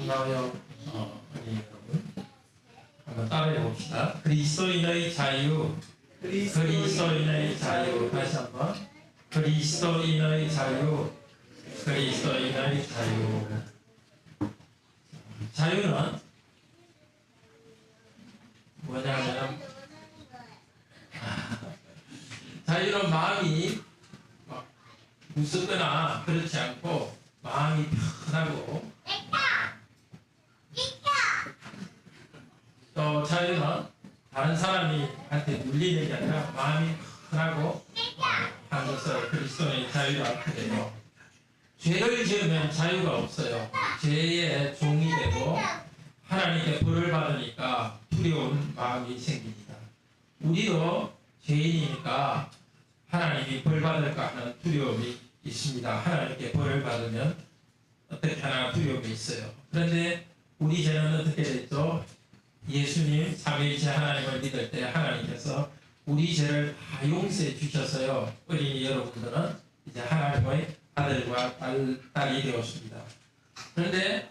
반가워요. 어린이 여러분. 한번 따라해 봅시다. 그리스도인의 자유. 그리스도인의 자유. 다시 한번. 그리스도인의 자유. 그리스도인의 자유. 자유는 뭐냐면 자유는 마음이 무섭거나 그렇지 않고 마음이 편하고, 또 자유는 다른 사람한테 물리는 게 아니라 마음이 편하고 하는 것을 그리스도의 자유라고 해요. 죄를 지으면 자유가 없어요. 죄의 종이 되고 하나님께 벌을 받으니까 두려운 마음이 생깁니다. 우리도 죄인이니까 하나님이 벌 받을까 하는 두려움이 있습니다. 하나님께 벌을 받으면 어떻게 하나 두려움이 있어요. 그런데 우리 죄는 어떻게 됐죠? 예수님 삼위일체 하나님을 믿을 때 하나님께서 우리 죄를 다 용서해 주셔서요, 어린이 여러분들은 이제 하나님의 아들과 딸이 되었습니다. 그런데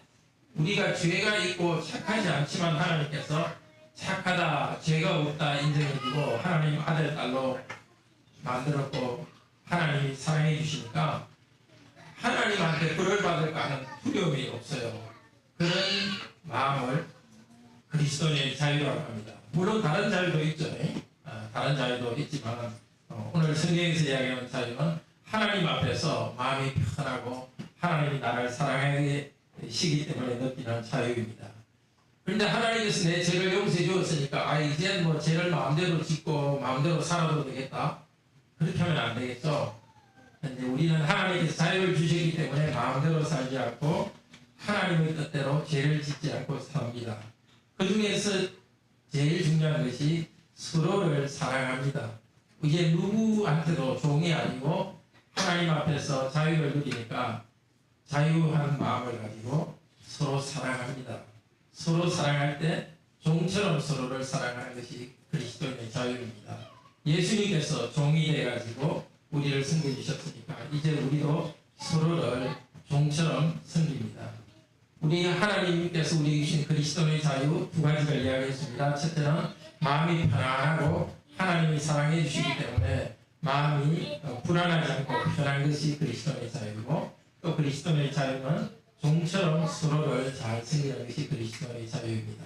우리가 죄가 있고 착하지 않지만 하나님께서 착하다, 죄가 없다 인정해주고 하나님 아들, 딸로 만들었고 하나님이 사랑해 주시니까 하나님한테 벌을 받을까 하는 두려움이 없어요. 그런 마음을 그리스도의 자유라고 합니다. 물론 다른 자유도 있죠. 다른 자유도 있지만 오늘 성경에서 이야기하는 자유는 하나님 앞에서 마음이 편하고 하나님이 나를 사랑하시기 때문에 느끼는 자유입니다. 그런데 하나님께서 내 죄를 용서해 주었으니까 이제 뭐 죄를 마음대로 짓고 마음대로 살아도 되겠다, 그렇게 하면 안 되겠죠. 근데 우리는 하나님께서 자유를 주시기 때문에 마음대로 살지 않고 하나님의 뜻대로 죄를 짓지 않고 삽니다. 그 중에서 제일 중요한 것이 서로를 사랑합니다. 이게 누구한테도 종이 아니고 하나님 앞에서 자유를 누리니까 자유한 마음을 가지고 서로 사랑합니다. 서로 사랑할 때 종처럼 서로를 사랑하는 것이 그리스도인의 자유입니다. 예수님께서 종이 돼가지고 우리를 섬겨주셨으니까 이제 우리도 서로를 종처럼 섬깁니다. 우리 하나님께서 우리에게 주신 그리스도의 자유 두 가지를 이야기했습니다. 첫째는 마음이 편안하고 하나님이 사랑해 주시기 때문에 마음이 불안하지 않고 편한 것이 그리스도의 자유고, 또 그리스도의 자유는 종처럼 서로를 잘 섬기는 것이 그리스도의 자유입니다.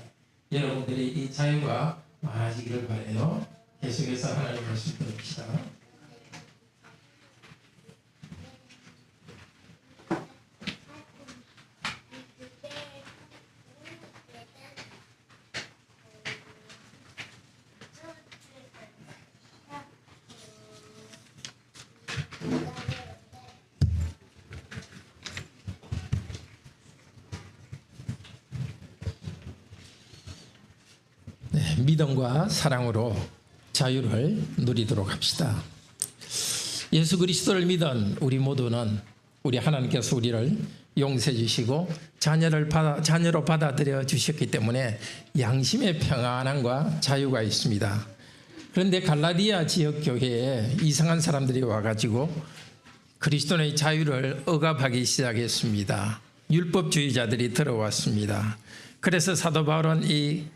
여러분들이 이 자유가 많아지기를 바라요. 계속해서 하나님 말씀 들읍시다. 믿음과 사랑으로 자유를 누리도록 합시다. 예수 그리스도를 믿은 우리 모두는 우리 하나님께서 우리를 용서해 주시고 자녀로 받아들여 주셨기 때문에 양심의 평안함과 자유가 있습니다. 그런데 갈라디아 지역 교회에 이상한 사람들이 와가지고 그리스도의 자유를 억압하기 시작했습니다. 율법주의자들이 들어왔습니다. 그래서 사도 바울은 이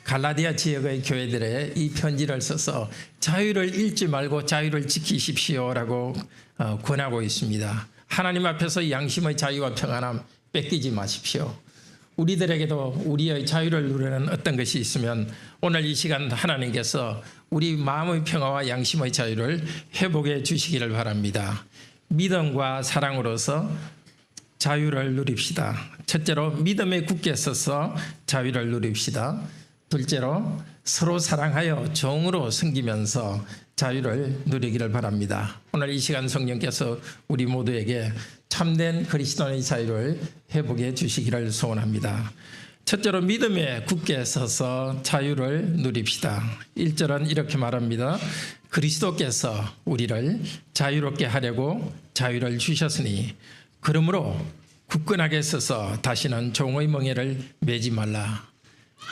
갈라디아 지역의 교회들에 이 편지를 써서 자유를 잃지 말고 자유를 지키십시오라고 권하고 있습니다. 하나님 앞에서 양심의 자유와 평안함 뺏기지 마십시오. 우리들에게도 우리의 자유를 누리는 어떤 것이 있으면 오늘 이 시간 하나님께서 우리 마음의 평화와 양심의 자유를 회복해 주시기를 바랍니다. 믿음과 사랑으로서 자유를 누립시다. 첫째로 믿음에 굳게 서서 자유를 누립시다. 둘째로 서로 사랑하여 종으로 섬기면서 자유를 누리기를 바랍니다. 오늘 이 시간 성령께서 우리 모두에게 참된 그리스도의 자유를 회복해 주시기를 소원합니다. 첫째로 믿음에 굳게 서서 자유를 누립시다. 1절은 이렇게 말합니다. 그리스도께서 우리를 자유롭게 하려고 자유를 주셨으니 그러므로 굳건하게 서서 다시는 종의 멍에를 매지 말라.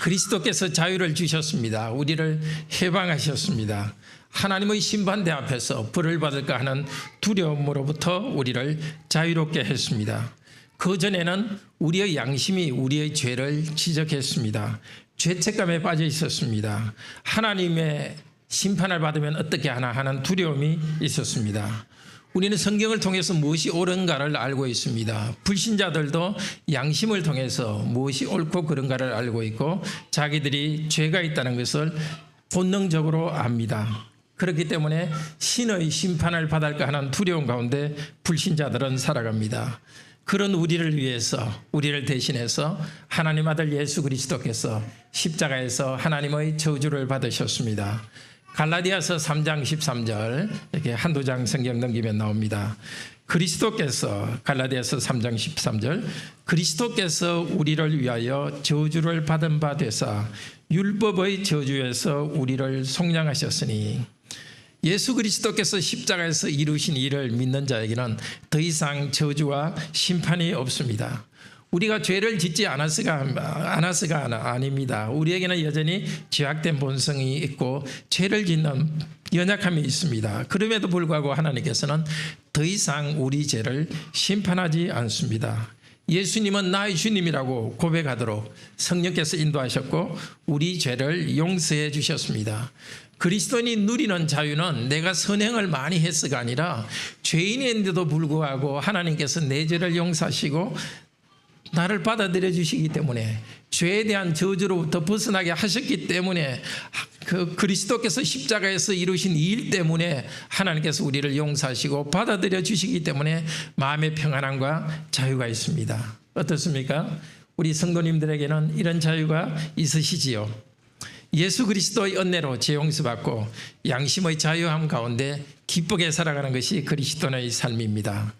그리스도께서 자유를 주셨습니다. 우리를 해방하셨습니다. 하나님의 심판대 앞에서 벌을 받을까 하는 두려움으로부터 우리를 자유롭게 했습니다. 그 전에는 우리의 양심이 우리의 죄를 지적했습니다. 죄책감에 빠져 있었습니다. 하나님의 심판을 받으면 어떻게 하나 하는 두려움이 있었습니다. 우리는 성경을 통해서 무엇이 옳은가를 알고 있습니다. 불신자들도 양심을 통해서 무엇이 옳고 그른가를 알고 있고 자기들이 죄가 있다는 것을 본능적으로 압니다. 그렇기 때문에 신의 심판을 받을까 하는 두려움 가운데 불신자들은 살아갑니다. 그런 우리를 위해서, 우리를 대신해서 하나님 아들 예수 그리스도께서 십자가에서 하나님의 저주를 받으셨습니다. 갈라디아서 3장 13절 이렇게 한두 장 성경 넘기면 나옵니다. 그리스도께서, 갈라디아서 3장 13절, 그리스도께서 우리를 위하여 저주를 받은 바 되사 율법의 저주에서 우리를 속량하셨으니, 예수 그리스도께서 십자가에서 이루신 일을 믿는 자에게는 더 이상 저주와 심판이 없습니다. 우리가 죄를 짓지 않았으가 아닙니다. 우리에게는 여전히 죄악된 본성이 있고 죄를 짓는 연약함이 있습니다. 그럼에도 불구하고 하나님께서는 더 이상 우리 죄를 심판하지 않습니다. 예수님은 나의 주님이라고 고백하도록 성령께서 인도하셨고 우리 죄를 용서해 주셨습니다. 그리스도인이 누리는 자유는 내가 선행을 많이 했어가 아니라 죄인인데도 불구하고 하나님께서 내 죄를 용서하시고 나를 받아들여 주시기 때문에, 죄에 대한 저주로부터 벗어나게 하셨기 때문에, 그 그리스도께서 십자가에서 이루신 일 때문에 하나님께서 우리를 용서하시고 받아들여 주시기 때문에 마음의 평안함과 자유가 있습니다. 어떻습니까? 우리 성도님들에게는 이런 자유가 있으시지요. 예수 그리스도의 은혜로 죄 용서받고 양심의 자유함 가운데 기쁘게 살아가는 것이 그리스도인의 삶입니다.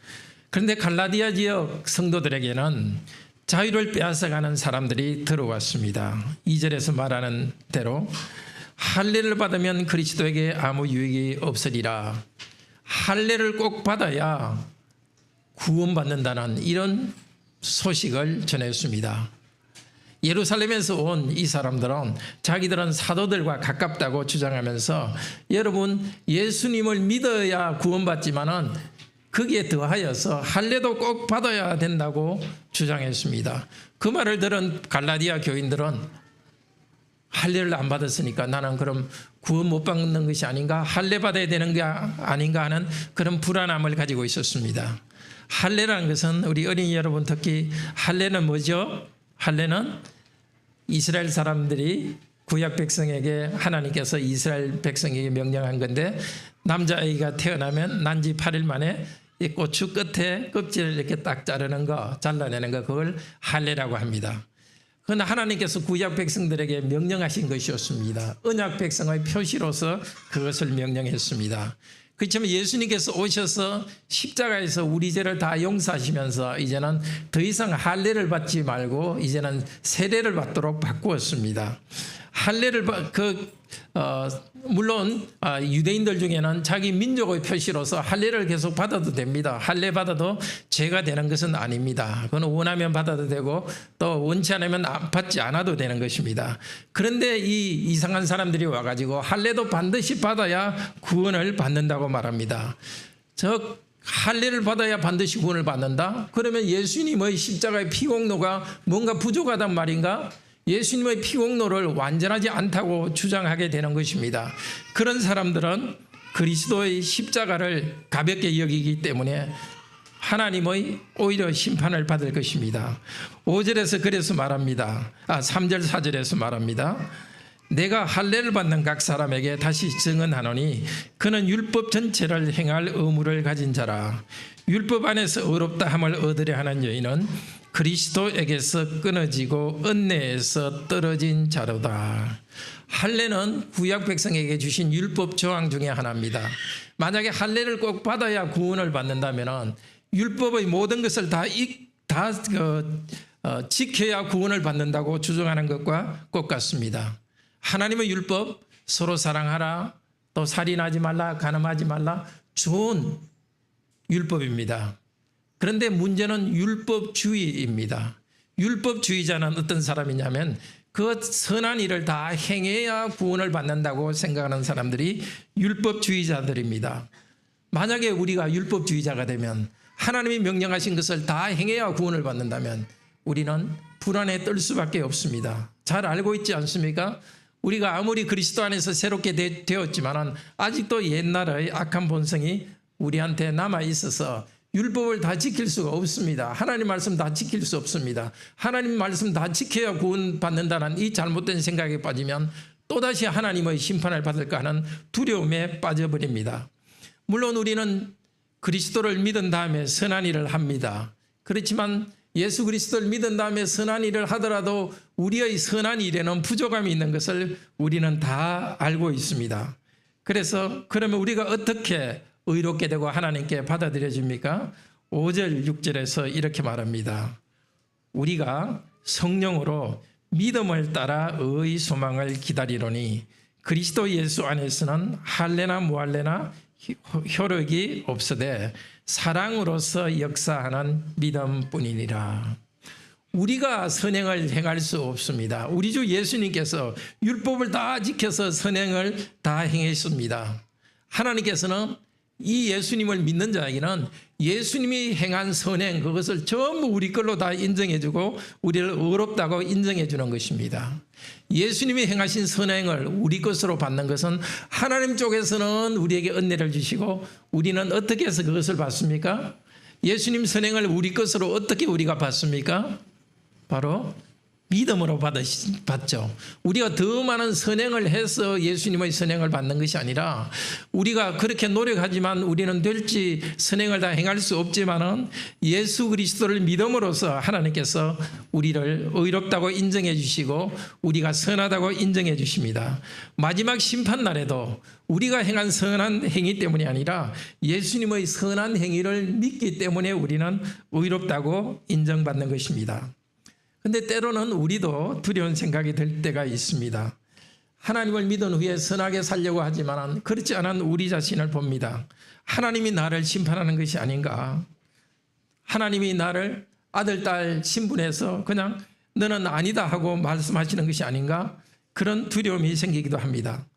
그런데 갈라디아 지역 성도들에게는 자유를 빼앗아가는 사람들이 들어왔습니다. 2절에서 말하는 대로 할례를 받으면 그리스도에게 아무 유익이 없으리라. 할례를 꼭 받아야 구원받는다는 이런 소식을 전했습니다. 예루살렘에서 온 이 사람들은 자기들은 사도들과 가깝다고 주장하면서, 여러분 예수님을 믿어야 구원받지만은 거기에 더하여서 할례도 꼭 받아야 된다고 주장했습니다. 그 말을 들은 갈라디아 교인들은 할례를 안 받았으니까 나는 그럼 구원 못 받는 것이 아닌가, 할례 받아야 되는 게 아닌가 하는 그런 불안함을 가지고 있었습니다. 할례라는 것은 우리 어린이 여러분, 특히 할례는 뭐죠? 할례는 이스라엘 사람들이 구약 백성에게, 하나님께서 이스라엘 백성에게 명령한 건데, 남자아이가 태어나면 난지 8일 만에 이 고추 끝에 껍질을 이렇게 딱 자르는 거, 잘라내는 거, 그걸 할례라고 합니다. 그러나 하나님께서 구약 백성들에게 명령하신 것이었습니다. 언약 백성의 표시로서 그것을 명령했습니다. 그렇지만 예수님께서 오셔서 십자가에서 우리 죄를 다 용서하시면서 이제는 더 이상 할례를 받지 말고 이제는 세례를 받도록 바꾸었습니다. 할례를 물론 유대인들 중에는 자기 민족의 표시로서 할례를 계속 받아도 됩니다. 할례 받아도 죄가 되는 것은 아닙니다. 그건 원하면 받아도 되고 또 원치 않으면 받지 않아도 되는 것입니다. 그런데 이 이상한 사람들이 와가지고 할례도 반드시 받아야 구원을 받는다고 말합니다. 즉 할례를 받아야 반드시 구원을 받는다? 그러면 예수님의 십자가의 피공로가 뭔가 부족하단 말인가? 예수님의 피공로를 완전하지 않다고 주장하게 되는 것입니다. 그런 사람들은 그리스도의 십자가를 가볍게 여기기 때문에 하나님의 오히려 심판을 받을 것입니다. 5절에서 그래서 말합니다. 3절 4절에서 말합니다. 내가 할례를 받는 각 사람에게 다시 증언하노니 그는 율법 전체를 행할 의무를 가진 자라. 율법 안에서 의롭다 함을 얻으려 하는 여인은 그리스도에게서 끊어지고 은혜에서 떨어진 자로다. 할례는 구약 백성에게 주신 율법 조항 중에 하나입니다. 만약에 할례를 꼭 받아야 구원을 받는다면 율법의 모든 것을 다 지켜야 구원을 받는다고 주장하는 것과 똑같습니다. 하나님의 율법, 서로 사랑하라, 또 살인하지 말라, 간음하지 말라, 좋은 율법입니다. 그런데 문제는 율법주의입니다. 율법주의자는 어떤 사람이냐면 그 선한 일을 다 행해야 구원을 받는다고 생각하는 사람들이 율법주의자들입니다. 만약에 우리가 율법주의자가 되면 하나님이 명령하신 것을 다 행해야 구원을 받는다면 우리는 불안에 떨 수밖에 없습니다. 잘 알고 있지 않습니까? 우리가 아무리 그리스도 안에서 새롭게 되었지만 아직도 옛날의 악한 본성이 우리한테 남아 있어서 율법을 다 지킬 수가 없습니다. 하나님 말씀 다 지킬 수 없습니다. 하나님 말씀 다 지켜야 구원받는다는 이 잘못된 생각에 빠지면 또다시 하나님의 심판을 받을까 하는 두려움에 빠져버립니다. 물론 우리는 그리스도를 믿은 다음에 선한 일을 합니다. 그렇지만 예수 그리스도를 믿은 다음에 선한 일을 하더라도 우리의 선한 일에는 부족함이 있는 것을 우리는 다 알고 있습니다. 그래서 그러면 우리가 어떻게 의롭게 되고 하나님께 받아들여집니까? 5절 6절에서 이렇게 말합니다. 우리가 성령으로 믿음을 따라 의의 소망을 기다리노니 그리스도 예수 안에서는 할례나 무할례나 효력이 없으되 사랑으로서 역사하는 믿음뿐이니라. 우리가 선행을 행할 수 없습니다. 우리 주 예수님께서 율법을 다 지켜서 선행을 다 행했습니다. 하나님께서는 이 예수님을 믿는 자에게는 예수님이 행한 선행 그것을 전부 우리 걸로 다 인정해주고 우리를 의롭다고 인정해주는 것입니다. 예수님이 행하신 선행을 우리 것으로 받는 것은 하나님 쪽에서는 우리에게 은혜를 주시고 우리는 어떻게 해서 그것을 받습니까? 예수님 선행을 우리 것으로 어떻게 우리가 받습니까? 바로 믿음으로 받죠. 우리가 더 많은 선행을 해서 예수님의 선행을 받는 것이 아니라 우리가 그렇게 노력하지만 우리는 될지 선행을 다 행할 수 없지만은 예수 그리스도를 믿음으로써 하나님께서 우리를 의롭다고 인정해 주시고 우리가 선하다고 인정해 주십니다. 마지막 심판날에도 우리가 행한 선한 행위 때문이 아니라 예수님의 선한 행위를 믿기 때문에 우리는 의롭다고 인정받는 것입니다. 근데 때로는 우리도 두려운 생각이 들 때가 있습니다. 하나님을 믿은 후에 선하게 살려고 하지만 그렇지 않은 우리 자신을 봅니다. 하나님이 나를 심판하는 것이 아닌가? 하나님이 나를 아들, 딸 신분에서 그냥 너는 아니다 하고 말씀하시는 것이 아닌가? 그런 두려움이 생기기도 합니다.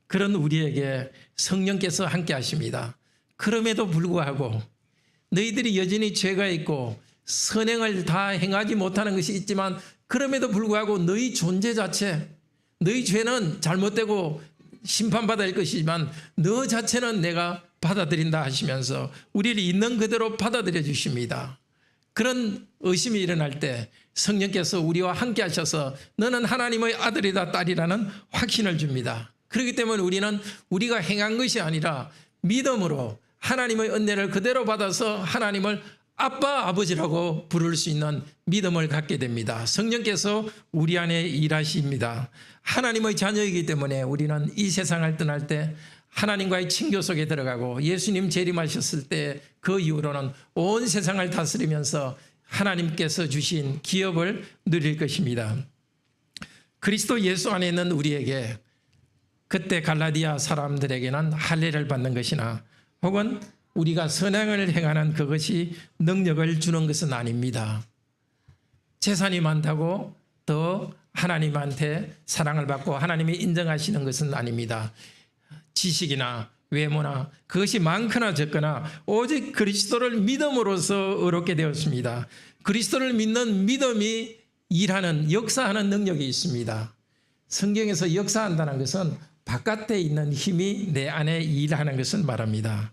그런 우리에게 성령께서 함께 하십니다. 그럼에도 불구하고 너희들이 여전히 죄가 있고 선행을 다 행하지 못하는 것이 있지만 그럼에도 불구하고 너희 존재 자체, 너희 죄는 잘못되고 심판받을 것이지만 너 자체는 내가 받아들인다 하시면서 우리를 있는 그대로 받아들여 주십니다. 그런 의심이 일어날 때 성령께서 우리와 함께 하셔서 너는 하나님의 아들이다 딸이라는 확신을 줍니다. 그렇기 때문에 우리는 우리가 행한 것이 아니라 믿음으로 하나님의 은혜를 그대로 받아서 하나님을 아빠, 아버지라고 부를 수 있는 믿음을 갖게 됩니다. 성령께서 우리 안에 일하십니다. 하나님의 자녀이기 때문에 우리는 이 세상을 떠날 때 하나님과의 친교 속에 들어가고 예수님 재림하셨을 때 그 이후로는 온 세상을 다스리면서 하나님께서 주신 기업을 누릴 것입니다. 그리스도 예수 안에 있는 우리에게 그때 갈라디아 사람들에게는 할례를 받는 것이나 혹은 우리가 선행을 행하는 그것이 능력을 주는 것은 아닙니다. 재산이 많다고 더 하나님한테 사랑을 받고 하나님이 인정하시는 것은 아닙니다. 지식이나 외모나 그것이 많거나 적거나 오직 그리스도를 믿음으로써 의롭게 되었습니다. 그리스도를 믿는 믿음이 일하는 역사하는 능력이 있습니다. 성경에서 역사한다는 것은 바깥에 있는 힘이 내 안에 일하는 것을 말합니다.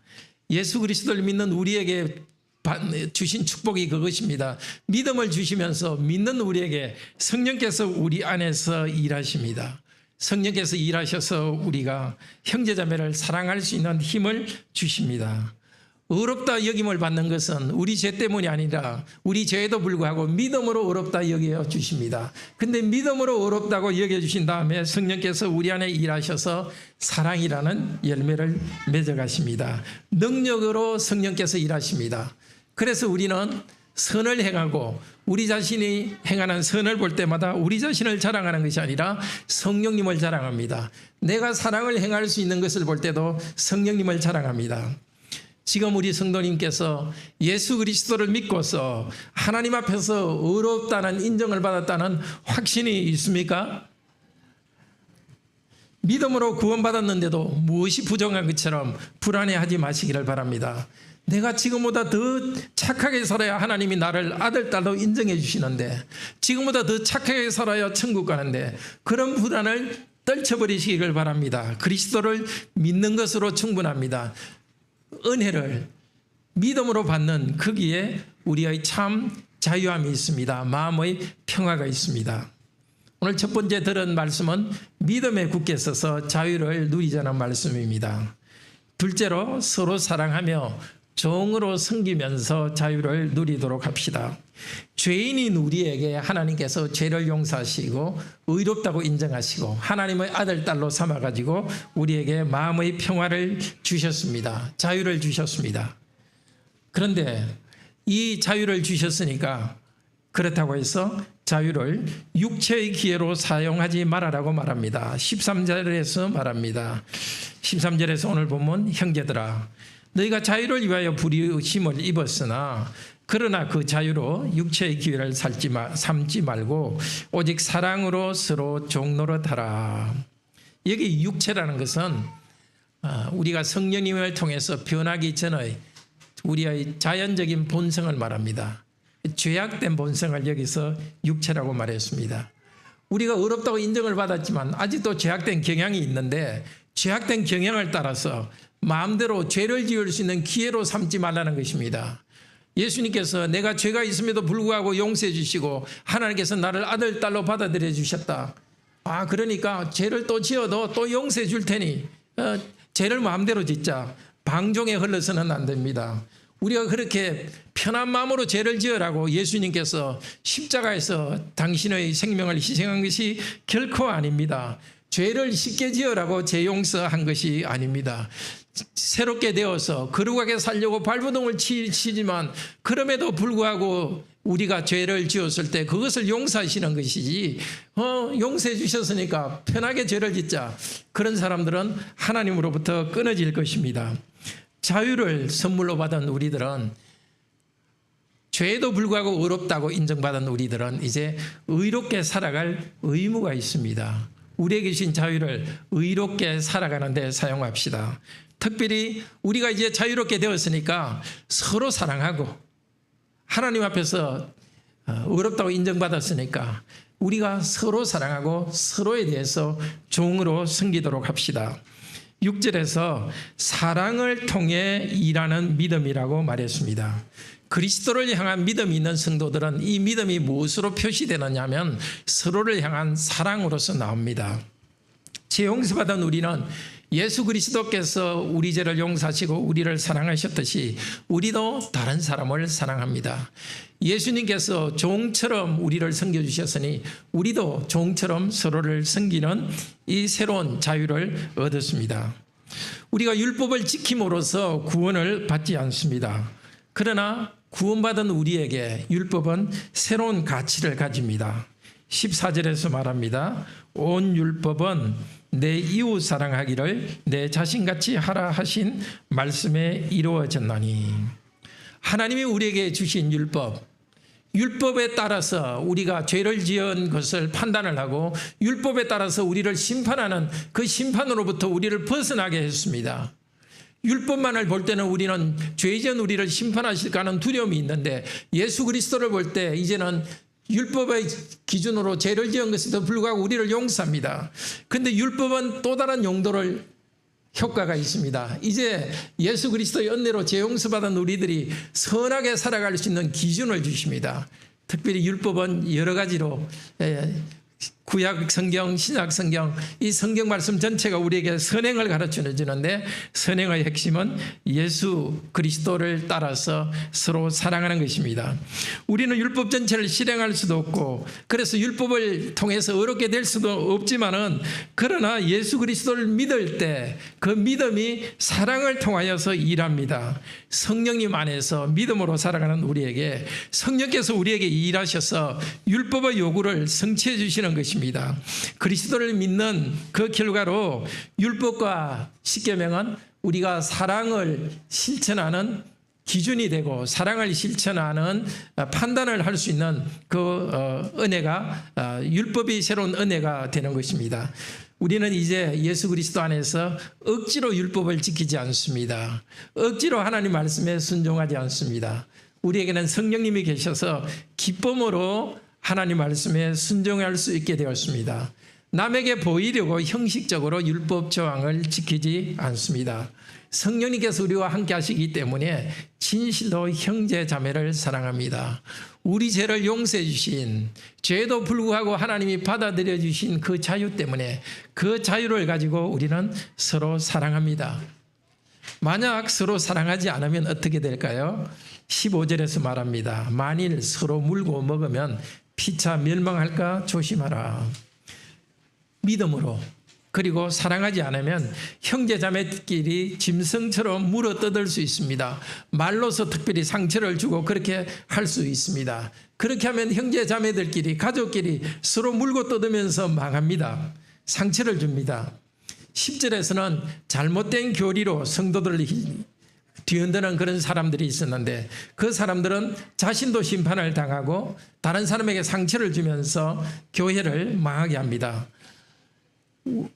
예수 그리스도를 믿는 우리에게 주신 축복이 그것입니다. 믿음을 주시면서 믿는 우리에게 성령께서 우리 안에서 일하십니다. 성령께서 일하셔서 우리가 형제자매를 사랑할 수 있는 힘을 주십니다. 의롭다 여김을 받는 것은 우리 죄 때문이 아니라 우리 죄에도 불구하고 믿음으로 의롭다 여겨 주십니다. 근데 믿음으로 의롭다고 여겨 주신 다음에 성령께서 우리 안에 일하셔서 사랑이라는 열매를 맺어 가십니다. 능력으로 성령께서 일하십니다. 그래서 우리는 선을 행하고 우리 자신이 행하는 선을 볼 때마다 우리 자신을 자랑하는 것이 아니라 성령님을 자랑합니다. 내가 사랑을 행할 수 있는 것을 볼 때도 성령님을 자랑합니다. 지금 우리 성도님께서 예수 그리스도를 믿고서 하나님 앞에서 의롭다는 인정을 받았다는 확신이 있습니까? 믿음으로 구원받았는데도 무엇이 부정한 것처럼 불안해하지 마시기를 바랍니다. 내가 지금보다 더 착하게 살아야 하나님이 나를 아들, 딸로 인정해 주시는데, 지금보다 더 착하게 살아야 천국 가는데, 그런 불안을 떨쳐버리시기를 바랍니다. 그리스도를 믿는 것으로 충분합니다. 은혜를 믿음으로 받는 거기에 우리의 참 자유함이 있습니다. 마음의 평화가 있습니다. 오늘 첫 번째 들은 말씀은 믿음에 굳게 서서 자유를 누리자는 말씀입니다. 둘째로 서로 사랑하며 종으로 섬기면서 자유를 누리도록 합시다. 죄인인 우리에게 하나님께서 죄를 용서하시고 의롭다고 인정하시고 하나님의 아들, 딸로 삼아가지고 우리에게 마음의 평화를 주셨습니다. 자유를 주셨습니다. 그런데 이 자유를 주셨으니까 그렇다고 해서 자유를 육체의 기회로 사용하지 말아라고 말합니다. 13절에서 말합니다. 13절에서 오늘 보면 형제들아 너희가 자유를 위하여 부르심을 입었으나 그러나 그 자유로 육체의 기회를 삼지 말고 오직 사랑으로 서로 종노릇하라. 여기 육체라는 것은 우리가 성령님을 통해서 변하기 전의 우리의 자연적인 본성을 말합니다. 죄악된 본성을 여기서 육체라고 말했습니다. 우리가 의롭다고 인정을 받았지만 아직도 죄악된 경향이 있는데 죄악된 경향을 따라서 마음대로 죄를 지을 수 있는 기회로 삼지 말라는 것입니다. 예수님께서 내가 죄가 있음에도 불구하고 용서해 주시고 하나님께서 나를 아들, 딸로 받아들여 주셨다. 그러니까 죄를 또 지어도 또 용서해 줄 테니 죄를 마음대로 짓자. 방종에 흘러서는 안 됩니다. 우리가 그렇게 편한 마음으로 죄를 지으라고 예수님께서 십자가에서 당신의 생명을 희생한 것이 결코 아닙니다. 죄를 쉽게 지으라고 죄 용서한 것이 아닙니다. 새롭게 되어서 거룩하게 살려고 발버둥을 치지만 그럼에도 불구하고 우리가 죄를 지었을 때 그것을 용서하시는 것이지 용서해 주셨으니까 편하게 죄를 짓자. 그런 사람들은 하나님으로부터 끊어질 것입니다. 자유를 선물로 받은 우리들은 죄에도 불구하고 의롭다고 인정받은 우리들은 이제 의롭게 살아갈 의무가 있습니다. 우리에게 주신 자유를 의롭게 살아가는 데 사용합시다. 특별히 우리가 이제 자유롭게 되었으니까 서로 사랑하고 하나님 앞에서 의롭다고 인정받았으니까 우리가 서로 사랑하고 서로에 대해서 종으로 섬기도록 합시다. 6절에서 사랑을 통해 일하는 믿음이라고 말했습니다. 그리스도를 향한 믿음이 있는 성도들은 이 믿음이 무엇으로 표시되느냐 하면 서로를 향한 사랑으로서 나옵니다. 죄 용서받은 우리는 예수 그리스도께서 우리 죄를 용서하시고 우리를 사랑하셨듯이 우리도 다른 사람을 사랑합니다. 예수님께서 종처럼 우리를 섬겨주셨으니 우리도 종처럼 서로를 섬기는 이 새로운 자유를 얻었습니다. 우리가 율법을 지킴으로써 구원을 받지 않습니다. 그러나 구원받은 우리에게 율법은 새로운 가치를 가집니다. 14절에서 말합니다. 온 율법은 내 이웃 사랑하기를 내 자신같이 하라 하신 말씀에 이루어졌나니. 하나님이 우리에게 주신 율법에 따라서 우리가 죄를 지은 것을 판단을 하고 율법에 따라서 우리를 심판하는 그 심판으로부터 우리를 벗어나게 했습니다. 율법만을 볼 때는 우리는 죄 지은 우리를 심판하실까 하는 두려움이 있는데 예수 그리스도를 볼 때 이제는 율법의 기준으로 죄를 지은 것에도 불구하고 우리를 용서합니다. 그런데 율법은 또 다른 용도를 효과가 있습니다. 이제 예수 그리스도의 은혜로 죄 용서받은 우리들이 선하게 살아갈 수 있는 기준을 주십니다. 특별히 율법은 여러 가지로 구약 성경, 신약 성경, 이 성경 말씀 전체가 우리에게 선행을 가르쳐 주는데 선행의 핵심은 예수 그리스도를 따라서 서로 사랑하는 것입니다. 우리는 율법 전체를 실행할 수도 없고 그래서 율법을 통해서 어렵게 될 수도 없지만은 그러나 예수 그리스도를 믿을 때 그 믿음이 사랑을 통하여서 일합니다. 성령님 안에서 믿음으로 살아가는 우리에게 성령께서 우리에게 일하셔서 율법의 요구를 성취해 주시는 것입니다. 그리스도를 믿는 그 결과로 율법과 십계명은 우리가 사랑을 실천하는 기준이 되고 사랑을 실천하는 판단을 할 수 있는 그 은혜가 율법이 새로운 은혜가 되는 것입니다. 우리는 이제 예수 그리스도 안에서 억지로 율법을 지키지 않습니다. 억지로 하나님 말씀에 순종하지 않습니다. 우리에게는 성령님이 계셔서 기쁨으로 하나님 말씀에 순종할 수 있게 되었습니다. 남에게 보이려고 형식적으로 율법 조항을 지키지 않습니다. 성령님께서 우리와 함께 하시기 때문에 진실로 형제 자매를 사랑합니다. 우리 죄를 용서해 주신, 죄도 불구하고 하나님이 받아들여 주신 그 자유 때문에 그 자유를 가지고 우리는 서로 사랑합니다. 만약 서로 사랑하지 않으면 어떻게 될까요? 15절에서 말합니다. 만일 서로 물고 먹으면 피차 멸망할까 조심하라. 믿음으로 그리고 사랑하지 않으면 형제자매끼리 짐승처럼 물어뜯을 수 있습니다. 말로서 특별히 상처를 주고 그렇게 할 수 있습니다. 그렇게 하면 형제자매들끼리 가족끼리 서로 물고 뜯으면서 망합니다. 상처를 줍니다. 10절에서는 잘못된 교리로 성도들을 뒤흔드는 그런 사람들이 있었는데 그 사람들은 자신도 심판을 당하고 다른 사람에게 상처를 주면서 교회를 망하게 합니다.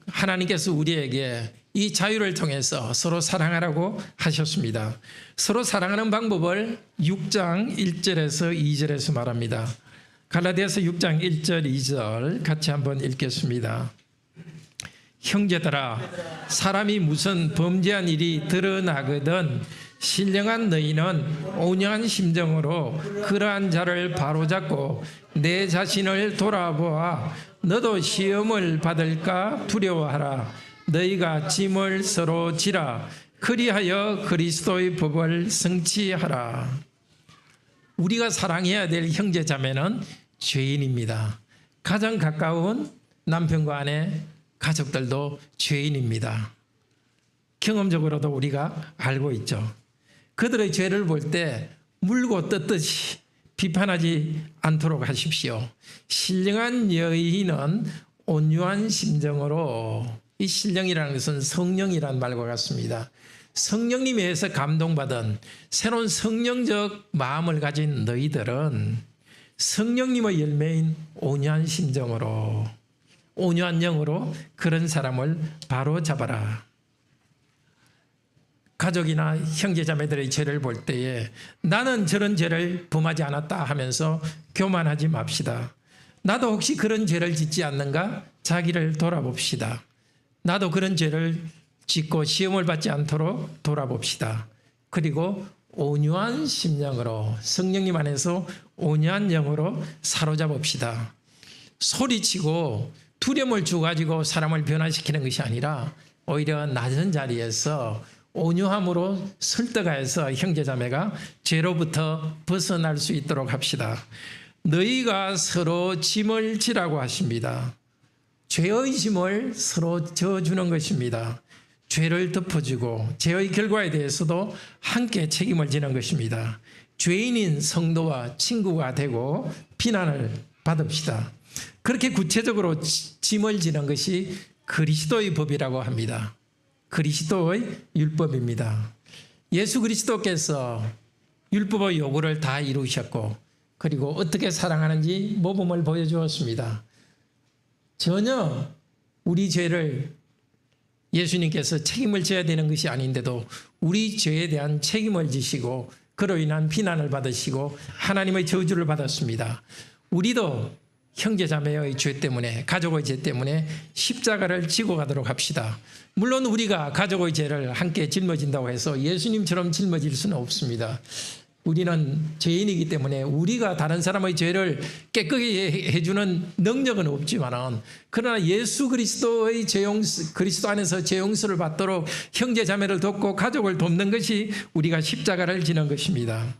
하나님께서 우리에게 이 자유를 통해서 서로 사랑하라고 하셨습니다. 서로 사랑하는 방법을 6장 1절에서 2절에서 말합니다. 갈라디아서 6장 1절 2절 같이 한번 읽겠습니다. 형제들아, 사람이 무슨 범죄한 일이 드러나거든 신령한 너희는 온유한 심정으로 그러한 자를 바로잡고 내 자신을 돌아보아 너도 시험을 받을까 두려워하라. 너희가 짐을 서로 지라. 그리하여 그리스도의 법을 성취하라. 우리가 사랑해야 될 형제자매는 죄인입니다. 가장 가까운 남편과 아내, 가족들도 죄인입니다. 경험적으로도 우리가 알고 있죠. 그들의 죄를 볼 때 물고 뜯듯이 비판하지 않도록 하십시오. 신령한 여인은 온유한 심정으로, 이 신령이라는 것은 성령이라는 말과 같습니다. 성령님에 의해서 감동받은 새로운 성령적 마음을 가진 너희들은 성령님의 열매인 온유한 심정으로, 온유한 영으로 그런 사람을 바로 잡아라. 가족이나 형제자매들의 죄를 볼 때에 나는 저런 죄를 범하지 않았다 하면서 교만하지 맙시다. 나도 혹시 그런 죄를 짓지 않는가? 자기를 돌아봅시다. 나도 그런 죄를 짓고 시험을 받지 않도록 돌아봅시다. 그리고 온유한 심령으로, 성령님 안에서 온유한 영으로 사로잡읍시다. 소리치고 두려움을 주가지고 사람을 변화시키는 것이 아니라 오히려 낮은 자리에서 온유함으로 설득하여서 형제자매가 죄로부터 벗어날 수 있도록 합시다. 너희가 서로 짐을 지라고 하십니다. 죄의 짐을 서로 져주는 것입니다. 죄를 덮어주고 죄의 결과에 대해서도 함께 책임을 지는 것입니다. 죄인인 성도와 친구가 되고 비난을 받읍시다. 그렇게 구체적으로 짐을 지는 것이 그리스도의 법이라고 합니다. 그리스도의 율법입니다. 예수 그리스도께서 율법의 요구를 다 이루셨고 그리고 어떻게 사랑하는지 모범을 보여주었습니다. 전혀 우리 죄를 예수님께서 책임을 져야 되는 것이 아닌데도 우리 죄에 대한 책임을 지시고 그로 인한 비난을 받으시고 하나님의 저주를 받았습니다. 우리도 형제자매의 죄 때문에, 가족의 죄 때문에 십자가를 지고 가도록 합시다. 물론 우리가 가족의 죄를 함께 짊어진다고 해서 예수님처럼 짊어질 수는 없습니다. 우리는 죄인이기 때문에 우리가 다른 사람의 죄를 깨끗이 해주는 능력은 없지만 그러나 예수 그리스도의 그리스도 안에서 죄 용서를 받도록 형제자매를 돕고 가족을 돕는 것이 우리가 십자가를 지는 것입니다.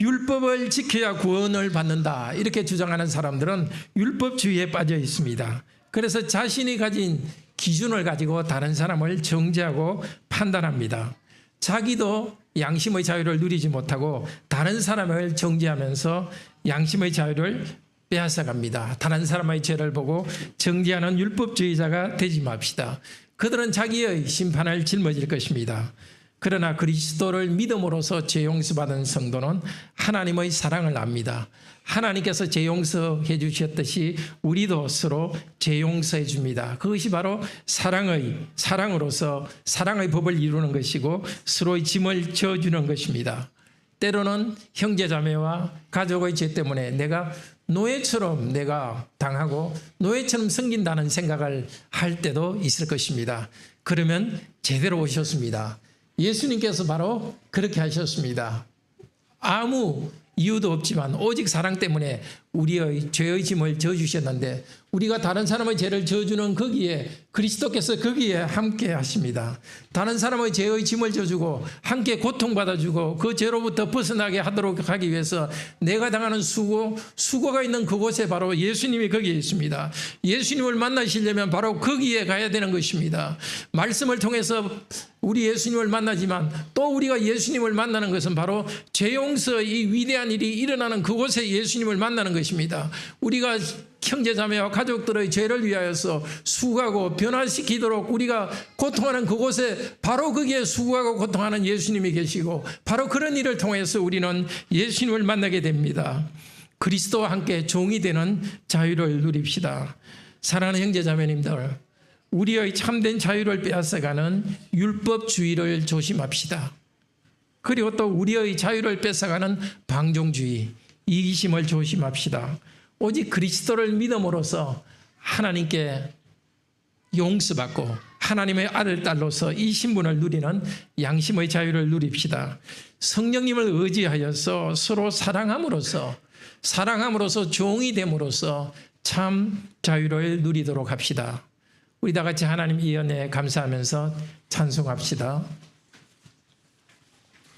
율법을 지켜야 구원을 받는다 이렇게 주장하는 사람들은 율법주의에 빠져 있습니다. 그래서 자신이 가진 기준을 가지고 다른 사람을 정죄하고 판단합니다. 자기도 양심의 자유를 누리지 못하고 다른 사람을 정죄하면서 양심의 자유를 빼앗아갑니다. 다른 사람의 죄를 보고 정죄하는 율법주의자가 되지 맙시다. 그들은 자기의 심판을 짊어질 것입니다. 그러나 그리스도를 믿음으로써 죄 용서받은 성도는 하나님의 사랑을 압니다. 하나님께서 죄 용서해 주셨듯이 우리도 서로 죄 용서해 줍니다. 그것이 바로 사랑으로서 사랑의 법을 이루는 것이고 서로의 짐을 져주는 것입니다. 때로는 형제자매와 가족의 죄 때문에 내가 노예처럼 내가 당하고 노예처럼 섬긴다는 생각을 할 때도 있을 것입니다. 그러면 제대로 오셨습니다. 예수님께서 바로 그렇게 하셨습니다. 아무 이유도 없지만 오직 사랑 때문에 우리의 죄의 짐을 져주셨는데 우리가 다른 사람의 죄를 져주는 거기에 그리스도께서 거기에 함께 하십니다. 다른 사람의 죄의 짐을 져주고 함께 고통받아주고 그 죄로부터 벗어나게 하도록 하기 위해서 내가 당하는 수고가 있는 그곳에 바로 예수님이 거기에 있습니다. 예수님을 만나시려면 바로 거기에 가야 되는 것입니다. 말씀을 통해서 우리 예수님을 만나지만 또 우리가 예수님을 만나는 것은 바로 죄 용서 이 위대한 일이 일어나는 그곳에 예수님을 만나는 것입니다. 우리가 형제자매와 가족들의 죄를 위하여서 수고하고 변화시키도록 우리가 고통하는 그곳에 바로 거기에 수고하고 고통하는 예수님이 계시고 바로 그런 일을 통해서 우리는 예수님을 만나게 됩니다. 그리스도와 함께 종이 되는 자유를 누립시다. 사랑하는 형제자매님들, 우리의 참된 자유를 빼앗아가는 율법주의를 조심합시다. 그리고 또 우리의 자유를 뺏어가는 방종주의, 이기심을 조심합시다. 오직 그리스도를 믿음으로써 하나님께 용서받고 하나님의 아들, 딸로서 이 신분을 누리는 양심의 자유를 누립시다. 성령님을 의지하여서 서로 사랑함으로써 종이 됨으로써 참 자유를 누리도록 합시다. 우리 다 같이 하나님 이 은혜에 감사하면서 찬송합시다.